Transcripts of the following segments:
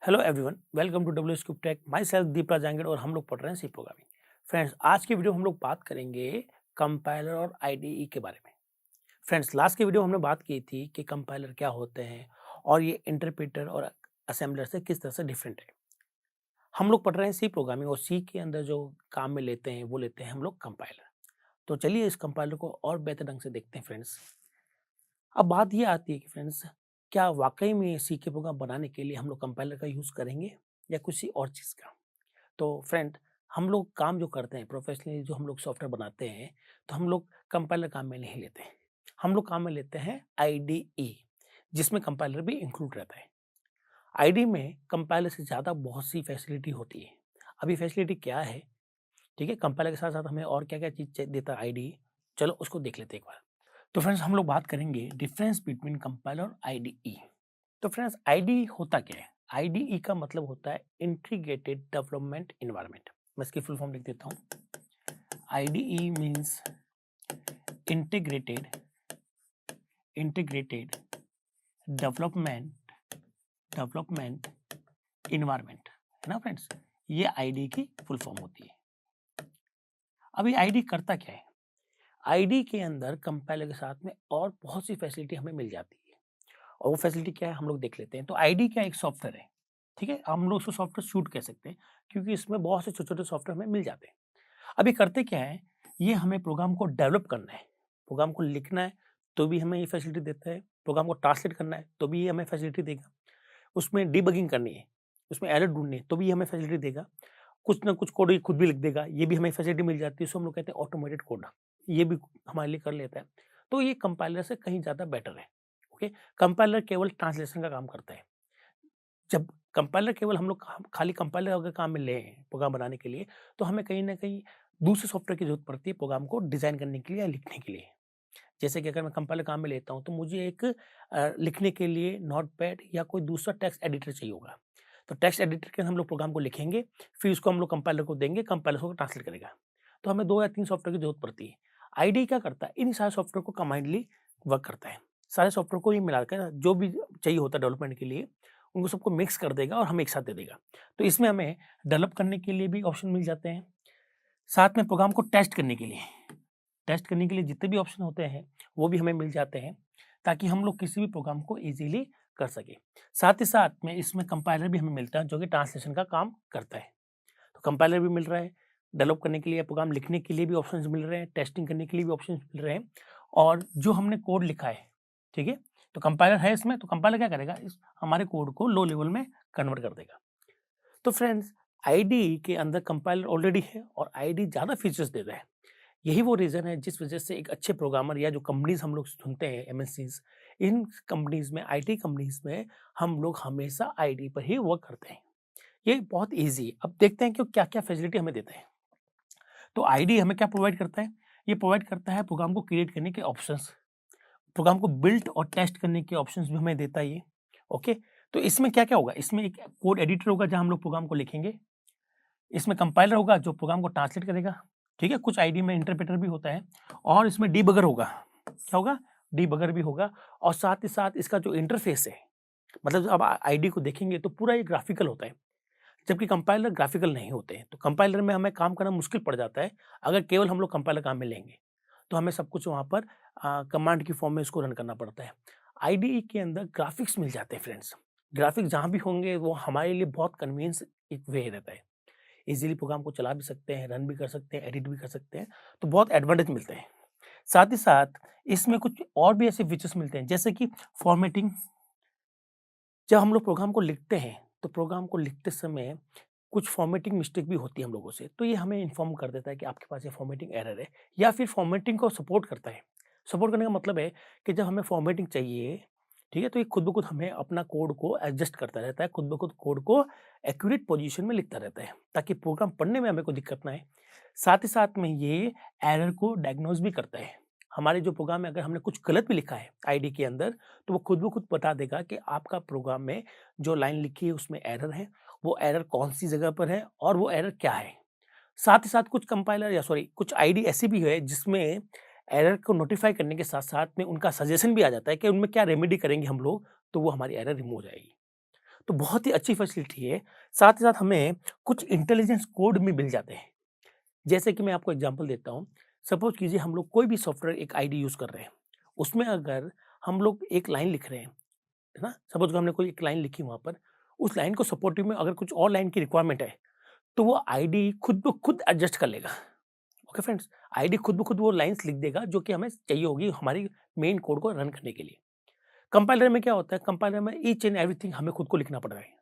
Hello everyone, welcome to W scoop tech. Myself Deepra Jangad और हम लोग पढ़ रहे हैं सी प्रोग्रामिंग। फ्रेंड्स, आज की वीडियो हम लोग बात करेंगे कंपाइलर और आईडीई के बारे में। फ्रेंड्स, लास्ट की वीडियो हमने बात की थी कि कंपाइलर क्या होते हैं और ये इंटरप्रेटर और असेंबलर से किस तरह से डिफरेंट है। हम लोग पढ़ रहे हैं सी प्रोग्रामिंग और सी के अंदर जो काम में लेते हैं वो लेते हैं हम लोग कंपाइलर। तो चलिए इस कंपाइलर को और बेहतर ढंग से देखते हैं फ्रेंड्स। अब बात ये आती है कि फ्रेंड्स, क्या वाकई में सी के प्रोग्राम बनाने के लिए हम लोग कंपाइलर का यूज़ करेंगे या किसी और चीज़ का। तो फ्रेंड, हम लोग काम जो करते हैं प्रोफेशनली, जो हम लोग सॉफ्टवेयर बनाते हैं, तो हम लोग कंपाइलर काम में नहीं लेते हैं। हम लोग काम में लेते हैं आईडीई, जिसमें कंपाइलर भी इंक्लूड रहता है। आईडी में कंपाइलर से ज़्यादा बहुत सी फैसिलिटी होती है। अभी फैसिलिटी क्या है, ठीक है, कंपाइलर के साथ साथ हमें और क्या क्या चीज़ देता है आईडी, चलो उसको देख लेते हैं एक बार। तो फ्रेंड्स, हम लोग बात करेंगे डिफरेंस बिटवीन कंपाइलर और आईडीई। तो फ्रेंड्स, आईडीई होता क्या है? आईडीई का मतलब होता है इंटीग्रेटेड डेवलपमेंट एनवायरनमेंट। मैं इसकी फुल फॉर्म लिख देता हूँ। IDE means integrated development environment, है ना फ्रेंड्स। ये आईडी की फुल फॉर्म होती है। अभी आईडी करता क्या है? आईडी के अंदर कंपाइलर के साथ में और बहुत सी फैसिलिटी हमें मिल जाती है, और वो फैसिलिटी क्या है हम लोग देख लेते हैं। तो आईडी क्या एक सॉफ्टवेयर है, ठीक है, हम लोग उसको सॉफ्टवेयर शूट कह सकते हैं, क्योंकि इसमें बहुत से छोटे छोटे सॉफ्टवेयर हमें मिल जाते हैं। अभी करते क्या है, ये हमें प्रोग्राम को डेवलप करना है, प्रोग्राम को लिखना है तो भी हमें ये फैसिलिटी देता है, प्रोग्राम को ट्रांसलेट करना है तो भी ये हमें फैसिलिटी देगा, उसमें डिबगिंग करनी है, उसमें एरर ढूंढनी है तो भी ये हमें फैसिलिटी देगा, कुछ ना कुछ कोड ये खुद भी लिख देगा, ये भी हमें फैसिलिटी मिल जाती है। इसको हम लोग कहते हैं ऑटोमेटेड कोड, ये भी हमारे लिए कर लेता है। तो ये कंपाइलर से कहीं ज़्यादा बेटर है। ओके, कंपाइलर केवल ट्रांसलेशन का काम करता है। जब कंपाइलर केवल हम लोग खाली कंपाइलर अगर काम में लें प्रोग्राम बनाने के लिए, तो हमें कहीं न कहीं दूसरे सॉफ्टवेयर की ज़रूरत पड़ती है प्रोग्राम को डिज़ाइन करने के लिए या लिखने के लिए। जैसे कि अगर मैं कंपाइलर काम में लेता हूँ, तो मुझे एक लिखने के लिए नोटपैड या कोई दूसरा टेक्स्ट एडिटर चाहिए होगा। तो टेक्स्ट एडिटर के हम लोग प्रोग्राम को लिखेंगे, फिर उसको हम लोग कंपाइलर को देंगे, कंपाइलर उसको ट्रांसलेट करेगा। तो हमें 2 या 3 सॉफ्टवेयर की ज़रूरत पड़ती है। आईडीई क्या करता है, इन सारे सॉफ्टवेयर को कंबाइंडली वर्क करता है। सारे सॉफ्टवेयर को ही मिलाकर जो भी चाहिए होता है डेवलपमेंट के लिए, उनको सबको मिक्स कर देगा और हमें एक साथ दे देगा। तो इसमें हमें डेवलप करने के लिए भी ऑप्शन मिल जाते हैं, साथ में प्रोग्राम को टेस्ट करने के लिए जितने भी ऑप्शन होते हैं, वो भी हमें मिल जाते हैं, ताकि हम लोग किसी भी प्रोग्राम को ईज़िली कर सकें। साथ ही साथ में इसमें कंपाइलर भी हमें मिलता है, जो कि ट्रांसलेशन का काम करता है। तो कंपाइलर भी मिल रहा है, डेवलप करने के लिए, प्रोग्राम लिखने के लिए भी ऑप्शंस मिल रहे हैं, टेस्टिंग करने के लिए भी ऑप्शंस मिल रहे हैं, और जो हमने कोड लिखा है, ठीक है, तो कंपाइलर है इसमें, तो कंपाइलर क्या करेगा, इस हमारे कोड को लो लेवल में कन्वर्ट कर देगा। तो फ्रेंड्स, आईडी के अंदर कंपाइलर ऑलरेडी है और आईडी ज़्यादा फीचर्स देता है। यही वो रीज़न है जिस वजह से एक अच्छे प्रोग्रामर या जो कंपनीज़ हम लोग सुनते हैं एमएनसीज़, इन कंपनीज़ में, आईटी कंपनीज़ में हम लोग हमेशा आईडी पर ही वर्क करते हैं। ये बहुत ईज़ी है। अब देखते हैं कि वो क्या-क्या फैसिलिटी हमें देता है। तो आईडी हमें क्या प्रोवाइड करता है? ये प्रोवाइड करता है प्रोग्राम को क्रिएट करने के ऑप्शंस, प्रोग्राम को बिल्ड और टेस्ट करने के ऑप्शंस भी हमें देता है ये। ओके, तो इसमें क्या-क्या होगा? इसमें एक कोड एडिटर होगा जहाँ हम लोग प्रोग्राम को लिखेंगे। इसमें कंपाइलर होगा जो प्रोग्राम को ट्रांसलेट करेगा, ठीक है? कुछ आईडी में इंटरप्रेटर भी होता है, और इसमें डिबगर होगा। क्या होगा? डिबगर भी होगा, और साथ ही साथ इसका जो इंटरफ़ेस है, मतलब जब आप आईडी को देखेंगे तो पूरा ये ग्राफ़िकल होता है, जबकि कंपाइलर ग्राफ़िकल नहीं होते हैं। तो कंपाइलर में हमें काम करना मुश्किल पड़ जाता है, अगर केवल हम लोग कंपाइलर काम में लेंगे। तो हमें सब कुछ वहाँ पर कमांड की फ़ॉर्म में इसको रन करना पड़ता है। आईडीई के अंदर ग्राफ़िक्स मिल जाते हैं फ्रेंड्स। ग्राफ़िक्स जहाँ भी होंगे वो हमारे लिए बहुत कन्वीनियंस एक वे रहता है। इज़िली प्रोग्राम को चला भी सकते हैं, रन भी कर सकते हैं, एडिट भी कर सकते हैं, तो बहुत एडवांटेज मिलते हैं। साथ ही साथ इसमें कुछ और भी ऐसे फीचर्स मिलते हैं, जैसे कि फॉर्मेटिंग। जब हम लोग प्रोग्राम को लिखते हैं, तो प्रोग्राम को लिखते समय कुछ फॉर्मेटिंग मिस्टेक भी होती है हम लोगों से, तो ये हमें इन्फॉर्म कर देता है कि आपके पास ये फॉर्मेटिंग एरर है, या फिर फॉर्मेटिंग को सपोर्ट करता है। सपोर्ट करने का मतलब है कि जब हमें फॉर्मेटिंग चाहिए, ठीक है, तो ये खुद ब खुद हमें अपना कोड को एडजस्ट करता रहता है, खुद ब खुद कोड को एक्यूरेट पोजीशन में लिखता रहता है, ताकि प्रोग्राम पढ़ने में हमें कोई दिक्कत ना आए। साथ ही साथ में ये एरर को डायग्नोज भी करता है। हमारे जो प्रोग्राम में अगर हमने कुछ गलत भी लिखा है आईडी के अंदर, तो वो खुद ब खुद बता देगा कि आपका प्रोग्राम में जो लाइन लिखी है उसमें एरर है, वो एरर कौन-सी जगह पर है और वो एरर क्या है। साथ ही साथ कुछ कंपाइलर या सॉरी कुछ आईडी ऐसी भी है जिसमें एरर को नोटिफ़ाई करने के साथ-साथ में उनका सजेशन भी आ जाता है कि उनमें क्या रेमेडी करेंगे हम लोग, तो वो हमारी एरर रिमूव हो जाएगी। तो बहुत ही अच्छी फैसिलिटी है। साथ ही साथ हमें कुछ इंटेलिजेंस कोड भी मिल जाते हैं। जैसे कि मैं आपको एग्ज़ाम्पल देता हूँ। सपोज़ कीजिए हम लोग कोई भी सॉफ्टवेयर एक आईडी यूज़ कर रहे हैं। उसमें अगर हम लोग एक लाइन लिख रहे हैं, है ना? सपोज़ हमने कोई एक लाइन लिखी वहाँ पर, उस लाइन को सपोर्टिव में अगर कुछ और लाइन की रिक्वायरमेंट है, तो वो आईडी खुद ब खुद एडजस्ट कर लेगा। ओके फ्रेंड्स, आईडी खुद ब खुद वो लाइन्स लिख देगा जो कि हमें चाहिए होगी हमारी मेन कोड को रन करने के लिए। कंपाइलर में क्या होता है, कंपाइलर में ईच एंड एवरीथिंग हमें खुद को लिखना पड़ रहा है।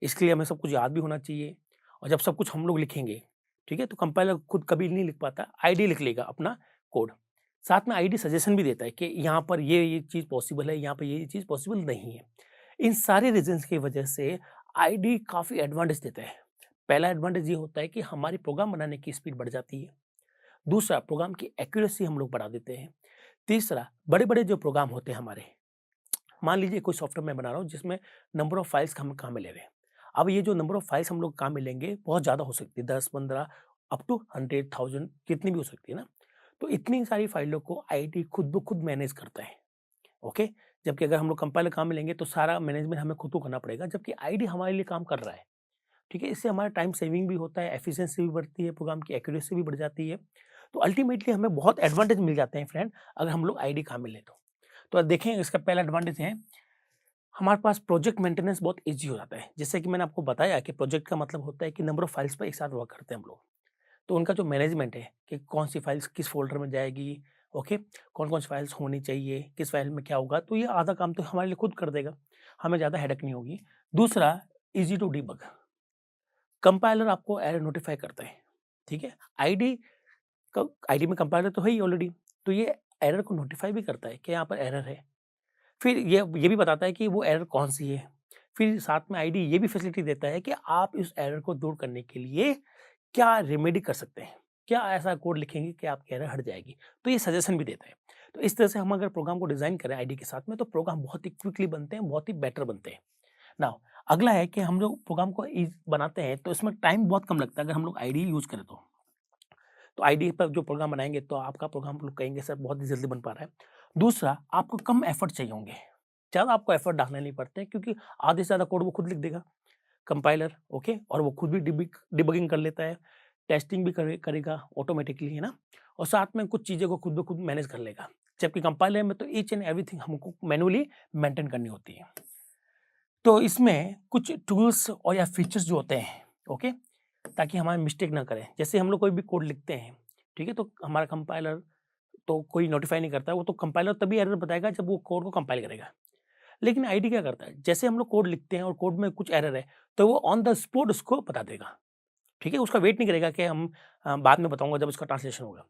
इसके लिए हमें सब कुछ याद भी होना चाहिए और जब सब कुछ हम लोग लिखेंगे, ठीक है, तो कंपाइलर खुद कभी नहीं लिख पाता, आईडी लिख लेगा अपना कोड। साथ में आईडी सजेशन भी देता है कि यहाँ पर ये चीज़ पॉसिबल है, यहाँ पे ये चीज़ पॉसिबल नहीं है। इन सारे रीज़न्स की वजह से आईडी काफ़ी एडवांटेज देता है। पहला एडवांटेज ये होता है कि हमारी प्रोग्राम बनाने की स्पीड बढ़ जाती है। दूसरा, प्रोग्राम की एक्यूरेसी हम लोग बढ़ा देते हैं। तीसरा, बड़े-बड़े जो प्रोग्राम होते हैं हमारे, मान लीजिए कोई सॉफ्टवेयर मैं बना रहा हूँ जिसमें नंबर ऑफ फाइल्स हम काम में ले रहे हैं। अब ये जो नंबर ऑफ फाइल्स हम लोग काम में लेंगे बहुत ज़्यादा हो सकती है, 10, 15 अप टू 100,000 कितनी भी हो सकती है ना। तो इतनी सारी फाइलों को आईटी खुद ब खुद मैनेज करता है। ओके? जबकि अगर हम लोग कंपाइलर काम में लेंगे तो सारा मैनेजमेंट हमें खुद को करना पड़ेगा, जबकि आईडी हमारे लिए काम कर रहा है। ठीक है? इससे हमारा टाइम सेविंग भी होता है, एफिशिएंसी भी बढ़ती है, प्रोग्राम की एक्यूरेसी भी बढ़ जाती है। तो अल्टीमेटली हमें बहुत एडवांटेज मिल जाते हैं फ्रेंड, अगर हम लोग आईडी काम में लें तो। तो अब देखें, इसका पहला एडवांटेज है, हमारे पास प्रोजेक्ट मेंटेनेंस बहुत ईज़ी हो जाता है। जैसे कि मैंने आपको बताया कि प्रोजेक्ट का मतलब होता है कि नंबर ऑफ फाइल्स पे एक साथ वर्क करते हैं हम लोग। तो उनका जो मैनेजमेंट है कि कौन-सी फाइल्स किस फ़ोल्डर में जाएगी, ओके? कौन-कौन सी फाइल्स होनी चाहिए, किस फाइल में क्या होगा, तो ये आधा काम तो हमारे लिए खुद कर देगा। हमें ज़्यादा हेडेक नहीं होगी। दूसरा, ईज़ी टू डिबग। कंपाइलर आपको एरर नोटिफ़ाई करता है, ठीक है? आईडी में कंपाइलर तो है ही ऑलरेडी, तो ये एरर को नोटिफ़ाई भी करता है कि यहाँ पर एरर है। फिर ये भी बताता है कि वो एरर कौन-सी है। फिर साथ में आईडी ये भी फैसिलिटी देता है कि आप इस एरर को दूर करने के लिए क्या रेमेडी कर सकते हैं? क्या ऐसा कोड लिखेंगे कि आपकी एरर हट जाएगी? तो ये सजेशन भी देता है। तो इस तरह से हम अगर प्रोग्राम को डिज़ाइन करें आईडी के साथ में, तो प्रोग्राम बहुत ही क्विकली बनते हैं, बहुत ही बेटर बनते हैं। नाउ अगला है कि हम लोग प्रोग्राम को बनाते हैं तो इसमें टाइम बहुत कम लगता है अगर हम लोग आईडी यूज़ करें तो। तो आईडी पर जो प्रोग्राम बनाएँगे तो आपका प्रोग्राम लोग कहेंगे सर बहुत ही जल्दी बन पा रहा है। दूसरा, आपको कम एफर्ट चाहिए होंगे। ज़्यादा आपको एफर्ट डालने नहीं पड़ते क्योंकि आधे से ज़्यादा कोड वो खुद लिख देगा कंपाइलर, ओके? और वो खुद भी डिबगिंग कर लेता है, टेस्टिंग भी करेगा ऑटोमेटिकली, है ना? और साथ में कुछ चीज़ों को खुद ब खुद मैनेज कर लेगा। जबकि कंपाइलर में तो ईच एंड एवरीथिंग हमको मैनुअली मेंटेन करनी होती है। तो इसमें कुछ टूल्स और या फीचर्स जो होते हैं, ओके? ताकि हमारी मिस्टेक ना करें। जैसे हम लोग कोई भी कोड लिखते हैं, ठीक है? तो हमारा कंपाइलर तो कोई नोटिफ़ाई नहीं करता है, वो तो कंपाइलर तभी एरर बताएगा जब वो कोड को कंपाइल करेगा। लेकिन आईडी क्या करता है, जैसे हम लोग कोड लिखते हैं और कोड में कुछ एरर है, तो वो ऑन द स्पॉट उसको बता देगा, ठीक है? उसका वेट नहीं करेगा कि हम बाद में बताऊँगा जब उसका ट्रांसलेशन होगा।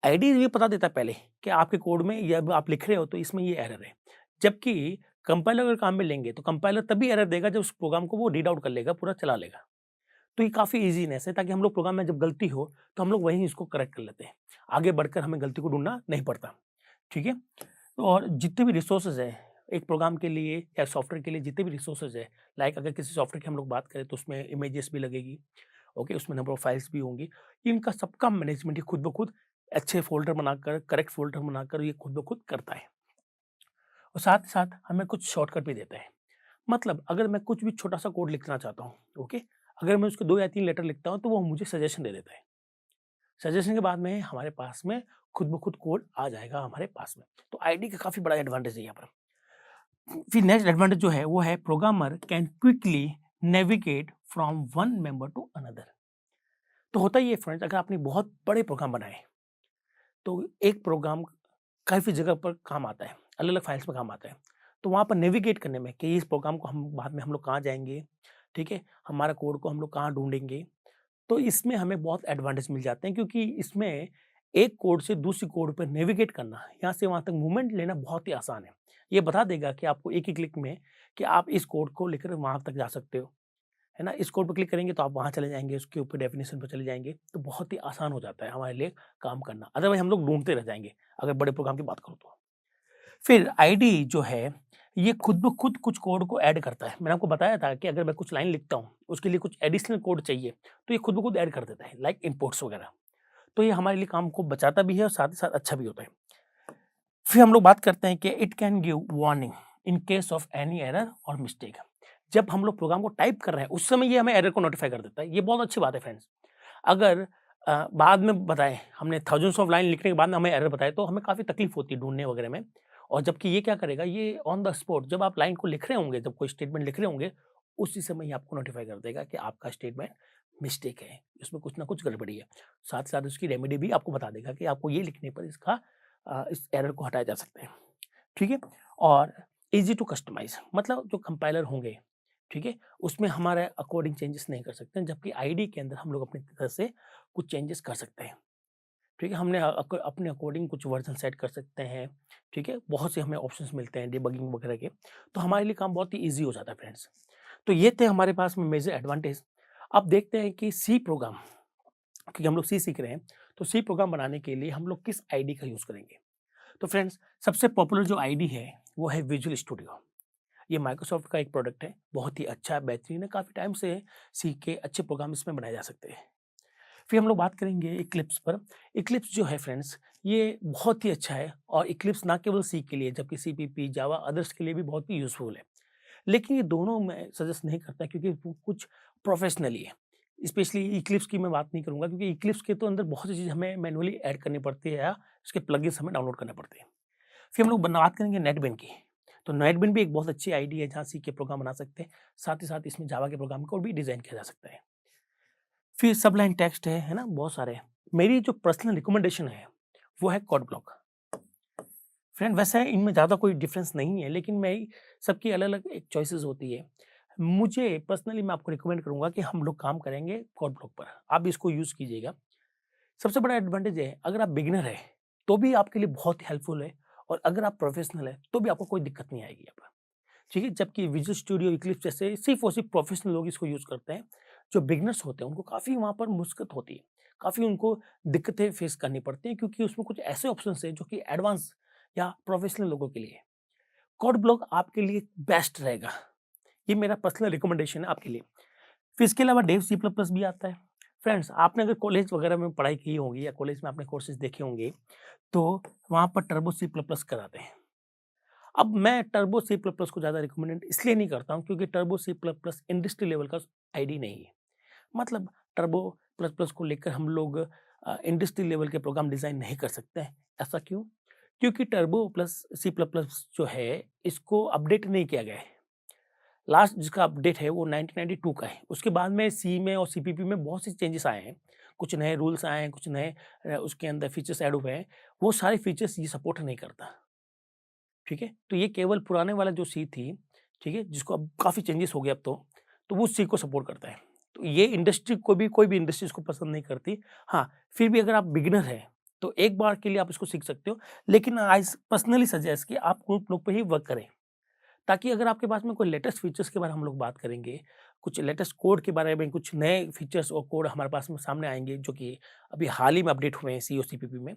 आईडी ये बता देता है पहले कि आपके कोड में ये अब आप लिख रहे हो तो इसमें ये एरर है। जबकि कंपाइलर अगर काम में लेंगे तो कंपाइलर तभी एरर देगा जब उस प्रोग्राम को वो रीड आउट कर लेगा, पूरा चला लेगा। तो ये काफ़ी ईज़ीनेस है ताकि हम लोग प्रोग्राम में जब गलती हो तो हम लोग वहीं इसको करेक्ट कर लेते हैं। आगे बढ़कर हमें गलती को ढूँढना नहीं पड़ता, ठीक है? और जितने भी रिसोर्सेज़ हैं, एक प्रोग्राम के लिए या सॉफ्टवेयर के लिए जितने भी रिसोर्सेज़ हैं, लाइक अगर किसी सॉफ्टवेयर की हम लोग बात करें तो उसमें इमेजेस भी लगेगी, ओके? उसमें नंबर ऑफ फाइल्स भी होंगी। इनका सबका मैनेजमेंट ये खुद ब खुद अच्छे फ़ोल्डर बनाकर, करेक्ट फ़ोल्डर बनाकर ये खुद ब खुद करता है। और साथ ही साथ हमें कुछ शॉर्टकट भी देता है। मतलब अगर मैं कुछ भी छोटा-सा कोड लिखना चाहता हूँ, ओके? अगर मैं उसको 2 या 3 लेटर लिखता हूँ तो वो मुझे सजेशन दे देता है। सजेशन के बाद में हमारे पास में खुद ब खुद कोड आ जाएगा हमारे पास में। तो आईडी का काफ़ी बड़ा एडवांटेज है यहाँ पर। फिर नेक्स्ट एडवांटेज जो है वो है programmer can quickly navigate from one member to another. तो होता ही है फ्रेंड्स, अगर आपने बहुत बड़े प्रोग्राम बनाए तो एक प्रोग्राम काफ़ी जगह पर काम आता है, अलग-अलग फाइल्स में काम आता है। तो वहाँ पर नेविगेट करने में कि इस प्रोग्राम को हम बाद में हम लोग कहाँ जाएँगे, ठीक है? हमारा कोड को हम लोग कहाँ ढूँढेंगे, तो इसमें हमें बहुत एडवांटेज मिल जाते हैं क्योंकि इसमें एक कोड से दूसरी कोड पर नेविगेट करना, यहाँ से वहाँ तक मूवमेंट लेना बहुत ही आसान है। ये बता देगा कि आपको एक ही क्लिक में कि आप इस कोड को लेकर वहाँ तक जा सकते हो, है ना? इस कोड पे क्लिक करेंगे तो आप वहाँ चले जाएँगे, उसके ऊपर डेफिनिशन पे चले जाएँगे, तो बहुत ही आसान हो जाता है हमारे लिए काम करना। अदरवाइज़ हम लोग ढूँढते रह जाएँगे, अगर बड़े प्रोग्राम की बात करूँ तो। फिर आईडी जो है, ये खुद ब खुद कुछ कोड को ऐड करता है। मैंने आपको बताया था कि अगर मैं कुछ लाइन लिखता हूँ, उसके लिए कुछ एडिशनल कोड चाहिए, तो ये खुद ब खुद ऐड कर देता है, लाइक इंपोर्ट्स वगैरह। तो ये हमारे लिए काम को बचाता भी है और साथ ही साथ अच्छा भी होता है। फिर हम लोग बात करते हैं कि it can give warning in case of any error और मिस्टेक। जब हम लोग प्रोग्राम को टाइप कर रहे हैं उस समय ये हमें एरर को नोटिफाई कर देता है। ये बहुत अच्छी बात है फ्रेंड्स। अगर बाद में बताएँ, हमने थाउज़ेंड्स ऑफ लाइन लिखने के बाद में हमें एरर बताए तो हमें काफ़ी तकलीफ होती है ढूँढने वगैरह में। और जबकि ये क्या करेगा, ये ऑन द स्पॉट जब आप लाइन को लिख रहे होंगे, जब कोई स्टेटमेंट लिख रहे होंगे, उसी समय ही आपको नोटिफाई कर देगा कि आपका स्टेटमेंट मिस्टेक है, इसमें कुछ ना कुछ गड़बड़ी है। साथ ही साथ उसकी रेमेडी भी आपको बता देगा कि आपको ये लिखने पर इसका इस एरर को हटाया जा सकता है। ठीक है? और ईज़ी टू कस्टमाइज़, मतलब जो कंपाइलर होंगे, ठीक है? उसमें हमारे अकॉर्डिंग चेंजेस नहीं कर सकते हैं, जबकि आईडी के अंदर हम लोग अपनी तरह से कुछ चेंजेस कर सकते हैं। ठीक है? हमने अपने अकॉर्डिंग कुछ वर्ज़न सेट कर सकते हैं, ठीक है? बहुत से हमें ऑप्शंस मिलते हैं डिबगिंग वगैरह के, तो हमारे लिए काम बहुत ही ईज़ी हो जाता है फ्रेंड्स। तो ये थे हमारे पास में मेजर एडवांटेज। अब देखते हैं कि सी प्रोग्राम, क्योंकि हम लोग सी सीख रहे हैं, तो सी प्रोग्राम बनाने के लिए हम लोग किस आईडी का यूज़ करेंगे? तो फ्रेंड्स, सबसे पॉपुलर जो आईडी है, वो है विजुअल स्टूडियो। ये माइक्रोसॉफ्ट का एक प्रोडक्ट है, बहुत ही अच्छा, बेहतरीन है, काफ़ी टाइम से सीख के अच्छे प्रोग्राम इसमें बनाए जा सकते हैं। फिर हम लोग बात करेंगे इक्लिप्स पर। इक्लिप्स जो है फ्रेंड्स, ये बहुत ही अच्छा है और इक्लिप्स ना केवल सी के लिए, जबकि सीपीपी, जावा, अदर्स के लिए भी बहुत ही यूज़फुल है। लेकिन ये दोनों मैं सजेस्ट नहीं करता क्योंकि वो कुछ प्रोफेशनली है। स्पेशली इक्लिप्स की मैं बात नहीं करूँगा क्योंकि इक्लिप्स के तो अंदर बहुत सी चीज़ हमें मैनुअली ऐड करनी पड़ती है या उसके प्लगइन्स हमें डाउनलोड करने पड़ते हैं। फिर हम लोग बात करेंगे नेटबिन की। तो नेटबिन भी एक बहुत अच्छी आईडी है जहाँ सी के प्रोग्राम बना सकते हैं। साथ ही साथ इसमें जावा के प्रोग्राम को भी डिज़ाइन किया जा सकता है। फिर सबलाइन टेक्स्ट है ना? बहुत सारे हैं। मेरी जो पर्सनल रिकमेंडेशन है, वो है कोड ब्लॉक। फ्रेंड, वैसे इनमें ज़्यादा कोई डिफरेंस नहीं है, लेकिन मैं सबकी अलग-अलग एक चॉइसेस होती है। मुझे पर्सनली मैं आपको रिकमेंड करूँगा कि हम लोग काम करेंगे कोड ब्लॉक पर। आप भी इसको यूज़ कीजिएगा। सबसे बड़ा एडवांटेज है, अगर आप बिगिनर हैं, तो भी आपके लिए बहुत हेल्पफुल है और अगर आप प्रोफेशनल हैं, तो भी आपको कोई दिक्कत नहीं आएगी यहाँ पर। ठीक है? जबकि विजुअल स्टूडियो, इक्लिप्स जैसे सिर्फ़ और सिर्फ़ प्रोफेशनल लोग इसको यूज़ करते हैं। जो बिगिनर्स होते हैं, उनको काफ़ी वहाँ पर मुश्किल होती है। काफ़ी उनको दिक्कतें फेस करनी पड़ती हैं क्योंकि उसमें कुछ ऐसे ऑप्शंस हैं जो कि एडवांस या प्रोफेशनल लोगों के लिए है। कोड ब्लॉक आपके लिए बेस्ट रहेगा। ये मेरा पर्सनल रिकमेंडेशन है आपके लिए। फिर इसके अलावा डेव सी प्लस प्लस भी आता है। फ्रेंड्स, आपने अगर कॉलेज वगैरह में पढ़ाई की होगी या कॉलेज में आपने कोर्सेज़ देखे होंगे, तो वहाँ पर टर्बो सी प्लस प्लस कराते हैं। अब मैं टर्बो सी प्लस प्लस को ज़्यादा रिकमेंड इसलिए नहीं करता हूँ क्योंकि turbo C plus plus industry level का आईडी नहीं है। मतलब टर्बो प्लस प्लस को लेकर हम लोग इंडस्ट्री लेवल के प्रोग्राम डिज़ाइन नहीं कर सकते हैं। ऐसा क्यों? क्योंकि turbo plus C plus plus जो है, इसको अपडेट नहीं किया गया है। लास्ट जिसका अपडेट है वो 1992 का है। उसके बाद में सी में और सीपीपी में बहुत से चेंजेस आए हैं। कुछ नए रूल्स आए हैं, कुछ नए उसके अंदर फीचर्स ऐड हुए हैं। वो सारे फीचर्स ये सपोर्ट नहीं करता। ठीक है? तो ये केवल पुराने वाला जो सी थी, ठीक है? जिसको अब काफ़ी चेंजेस हो गए अब तो वो सी को सपोर्ट करता है। तो ये इंडस्ट्री को भी, कोई भी इंडस्ट्री इसको पसंद नहीं करती। हाँ, फिर भी अगर आप बिगिनर हैं, तो एक बार के लिए आप इसको सीख सकते हो। लेकिन आई पर्सनली सजेस्ट कि आप ग्रुप लोग पे ही वर्क करें। ताकि अगर आपके पास में कोई लेटेस्ट फीचर्स के बारे में हम लोग बात करेंगे, कुछ लेटेस्ट कोड के बारे में, कुछ नए फीचर्स और कोड हमारे पास में सामने आएँगे जो कि अभी हाल ही में अपडेट हुए हैं सी और सीपीपी में,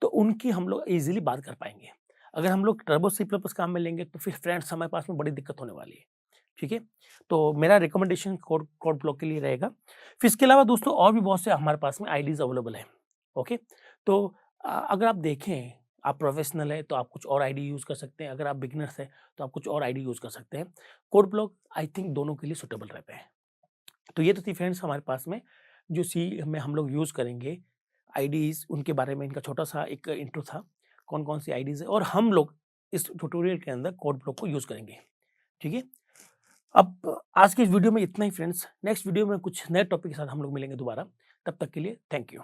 तो उनकी हम लोग ईज़िली बात कर पाएँगे। अगर हम लोग टर्बो सी प्लस प्लस काम में लेंगे तो फिर फ्रेंड्स हमारे पास में बड़ी दिक्कत होने वाली है। ठीक है? तो मेरा रिकमेंडेशन कोड कोड ब्लॉक के लिए रहेगा। फिर इसके अलावा दोस्तों और भी बहुत से हमारे पास में आईडीज़ अवेलेबल हैं। ओके? तो अगर आप देखें, आप प्रोफेशनल हैं तो आप कुछ और आईडी यूज़ कर सकते हैं। अगर आप बिगिनर्स हैं तो आप कुछ और आईडी यूज़ कर सकते हैं। कोड ब्लॉक आई थिंक दोनों के लिए सूटेबल रहते हैं। तो ये तो थी फ्रेंड्स हमारे पास में जो सी में हम लोग यूज़ करेंगे आईडीज़, उनके बारे में इनका छोटा-सा एक इंट्रो था। कौन-कौन सी आईडीज़ है और हम लोग इस ट्यूटोरियल के अंदर कोड ब्लॉक को यूज़ करेंगे। ठीक है? अब आज के इस वीडियो में इतना ही फ्रेंड्स। नेक्स्ट वीडियो में कुछ नए टॉपिक के साथ हम लोग मिलेंगे दोबारा। तब तक के लिए थैंक यू।